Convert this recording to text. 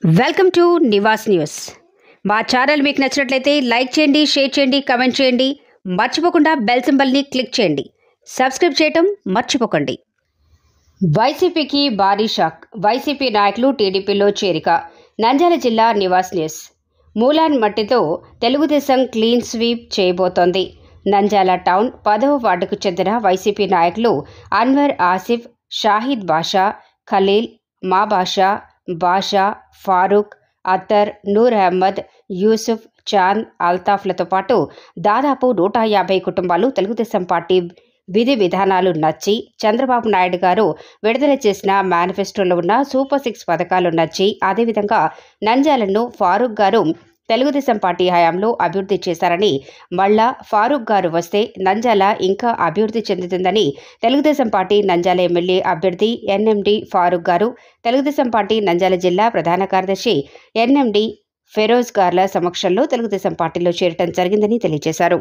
Welcome to Nivas news. మా channel మీకు నచ్చినట్లయితే లైక్ చేయండి, షేర్ చేయండి, కామెంట్ చేయండి. మర్చిపోకుండా బెల్ సింబల్ని క్లిక్ చేయండి. సబ్స్క్రైబ్ చేయటం మర్చిపోకండి. వైసీపీకి భారీ షాక్. వైసీపీ నాయకులు టీడీపీలో చేరిక. నంద్యాల జిల్లా నివాస్ న్యూస్. మూలాన్ మట్టితో తెలుగుదేశం క్లీన్ స్వీప్ చేయబోతోంది. నంద్యాల టౌన్ 10వ వార్డుకు చెందిన వైసీపీ నాయకులు అన్వర్ ఆసిఫ్, షాహిద్ బాషా, ఖలీల్, మా బాషా, ఫారూక్, అత్తర్, నూర్ అహ్మద్, యూసుఫ్, చాంద్, అల్తాఫ్లతో పాటు దాదాపు 150 కుటుంబాలు తెలుగుదేశం పార్టీ విధి విధానాలు నచ్చి, చంద్రబాబు నాయుడు గారు విడుదల చేసిన మేనిఫెస్టోలో ఉన్న సూపర్ 6 పథకాలు నచ్చి, అదేవిధంగా నంద్యాలను ఫారూక్ గారు తెలుగుదేశం పార్టీ హయాంలో అభివృద్ధి చేశారని, మళ్ళా ఫారూక్ గారు వస్తే నంద్యాల ఇంకా అభివృద్ధి చెందుతుందని తెలుగుదేశం పార్టీ నంద్యాల ఎమ్మెల్యే అభ్యర్థి ఎన్ఎండి ఫారూక్ గారు, తెలుగుదేశం పార్టీ నంద్యాల జిల్లా ప్రధాన కార్యదర్శి ఎన్ఎండి ఫెరోజ్ గార్ల సమక్షంలో తెలుగుదేశం పార్టీలో చేరటం జరిగిందని తెలియజేశారు.